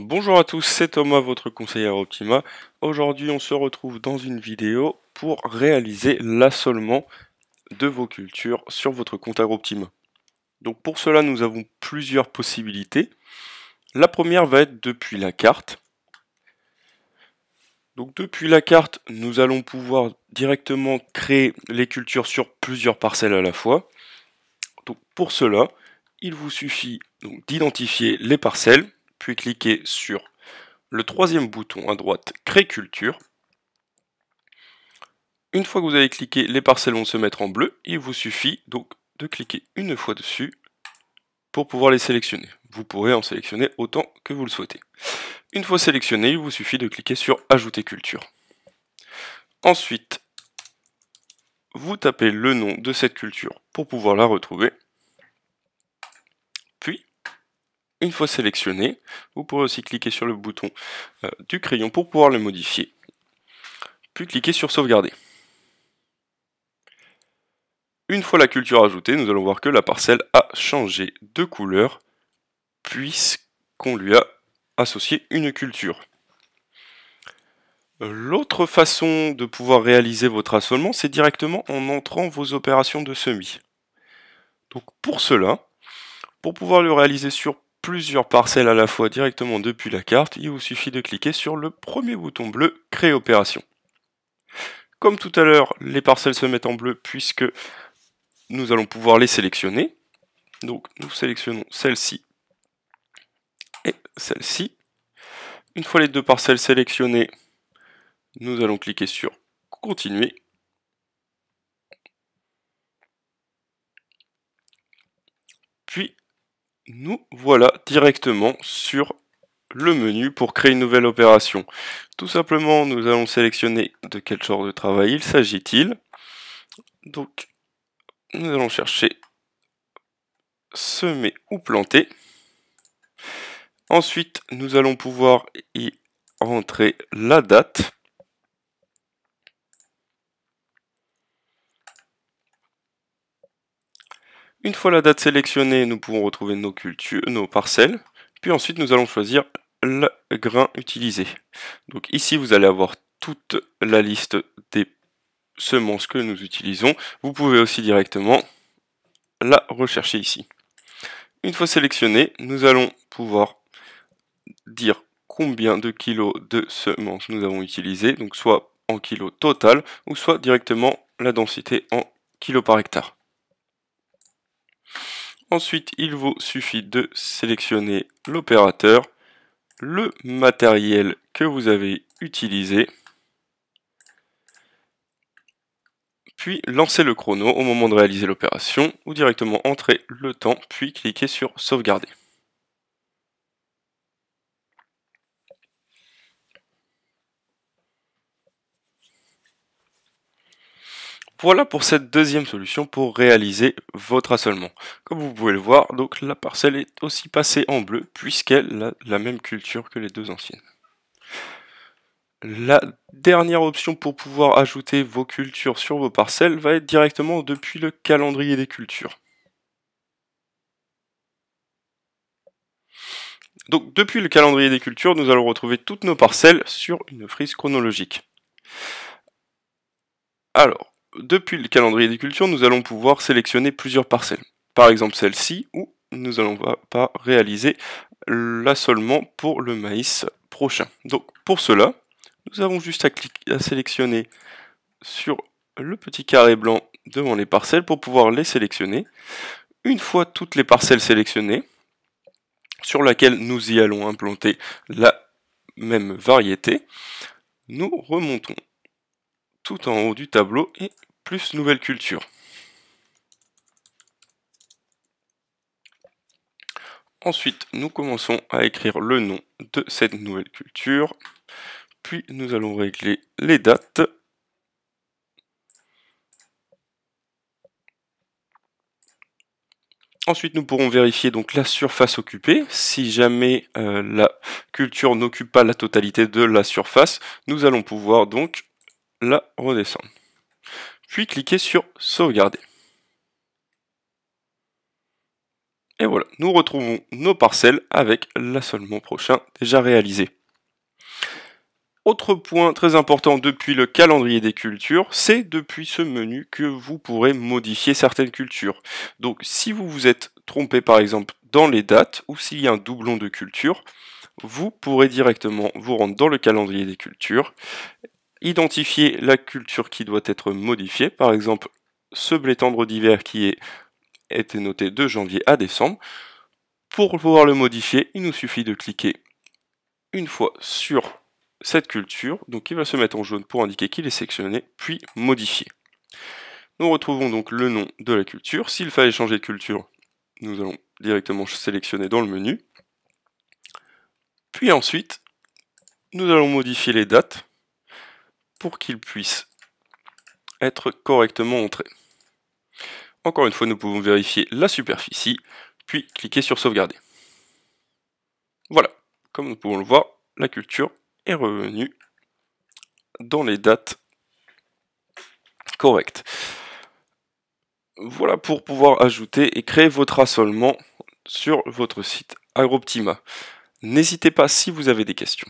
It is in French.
Bonjour à tous, c'est Thomas, votre conseiller à Optima. Aujourd'hui, on se retrouve dans une vidéo pour réaliser l'assolement de vos cultures sur votre compte AgroOptima. Donc pour cela, nous avons plusieurs possibilités. La première va être depuis la carte. Donc depuis la carte, nous allons pouvoir directement créer les cultures sur plusieurs parcelles à la fois. Donc pour cela, il vous suffit donc d'identifier les parcelles, puis cliquer sur le troisième bouton à droite, Créer culture. Une fois que vous avez cliqué, les parcelles vont se mettre en bleu. Il vous suffit donc de cliquer une fois dessus pour pouvoir les sélectionner. Vous pourrez en sélectionner autant que vous le souhaitez. Une fois sélectionné, il vous suffit de cliquer sur Ajouter culture. Ensuite, vous tapez le nom de cette culture pour pouvoir la retrouver. Puis, une fois sélectionné, vous pourrez aussi cliquer sur le bouton du crayon pour pouvoir le modifier. Puis cliquer sur Sauvegarder. Une fois la culture ajoutée, nous allons voir que la parcelle a changé de couleur puisqu'on lui a associé une culture. L'autre façon de pouvoir réaliser votre assolement, c'est directement en entrant vos opérations de semis. Donc pour cela, pour pouvoir le réaliser sur plusieurs parcelles à la fois directement depuis la carte, il vous suffit de cliquer sur le premier bouton bleu Créer opération. Comme tout à l'heure, les parcelles se mettent en bleu puisque nous allons pouvoir les sélectionner. Donc nous sélectionnons celle-ci et celle-ci. Une fois les deux parcelles sélectionnées, nous allons cliquer sur Continuer. Puis nous voilà directement sur le menu pour créer une nouvelle opération. Tout simplement, nous allons sélectionner de quel genre de travail il s'agit-il. Donc, nous allons chercher semer ou planter. Ensuite, nous allons pouvoir y rentrer la date. Une fois la date sélectionnée, nous pouvons retrouver nos cultures, nos parcelles. Puis ensuite, nous allons choisir le grain utilisé. Donc ici, vous allez avoir toute la liste des semences que nous utilisons. Vous pouvez aussi directement la rechercher ici. Une fois sélectionné, nous allons pouvoir dire combien de kilos de semences nous avons utilisé, donc soit en kilos total, ou soit directement la densité en kilos par hectare. Ensuite, il vous suffit de sélectionner l'opérateur, le matériel que vous avez utilisé, puis lancer le chrono au moment de réaliser l'opération, ou directement entrer le temps, puis cliquer sur sauvegarder. Voilà pour cette deuxième solution pour réaliser votre assolement. Comme vous pouvez le voir, donc la parcelle est aussi passée en bleu puisqu'elle a la même culture que les deux anciennes. La dernière option pour pouvoir ajouter vos cultures sur vos parcelles va être directement depuis le calendrier des cultures. Donc depuis le calendrier des cultures, nous allons retrouver toutes nos parcelles sur une frise chronologique. Alors, depuis le calendrier des cultures, nous allons pouvoir sélectionner plusieurs parcelles. Par exemple celle-ci, où nous allons pas réaliser l'assolement pour le maïs prochain. Donc pour cela, nous avons juste à sélectionner sur le petit carré blanc devant les parcelles pour pouvoir les sélectionner. Une fois toutes les parcelles sélectionnées, sur laquelle nous y allons implanter la même variété, nous remontons tout en haut du tableau et plus nouvelle culture. Ensuite, nous commençons à écrire le nom de cette nouvelle culture, puis nous allons régler les dates. Ensuite, nous pourrons vérifier donc la surface occupée. Si jamais la culture n'occupe pas la totalité de la surface, nous allons pouvoir donc la redescendre. Puis cliquer sur sauvegarder. Et voilà, nous retrouvons nos parcelles avec l'assolement prochain déjà réalisé. Autre point très important depuis le calendrier des cultures, c'est depuis ce menu que vous pourrez modifier certaines cultures. Donc si vous vous êtes trompé par exemple dans les dates ou s'il y a un doublon de culture, vous pourrez directement vous rendre dans le calendrier des cultures, identifier la culture qui doit être modifiée, par exemple ce blé tendre d'hiver qui été noté de janvier à décembre. Pour pouvoir le modifier, il nous suffit de cliquer une fois sur cette culture, donc il va se mettre en jaune pour indiquer qu'il est sélectionné, puis modifier. Nous retrouvons donc le nom de la culture. S'il fallait changer de culture, nous allons directement sélectionner dans le menu. Puis ensuite, nous allons modifier les dates pour qu'ils puissent être correctement entrés. Encore une fois, nous pouvons vérifier la superficie, puis cliquer sur sauvegarder. Voilà, comme nous pouvons le voir, la culture est revenue dans les dates correctes. Voilà pour pouvoir ajouter et créer votre assolement sur votre site Agroptima. N'hésitez pas si vous avez des questions.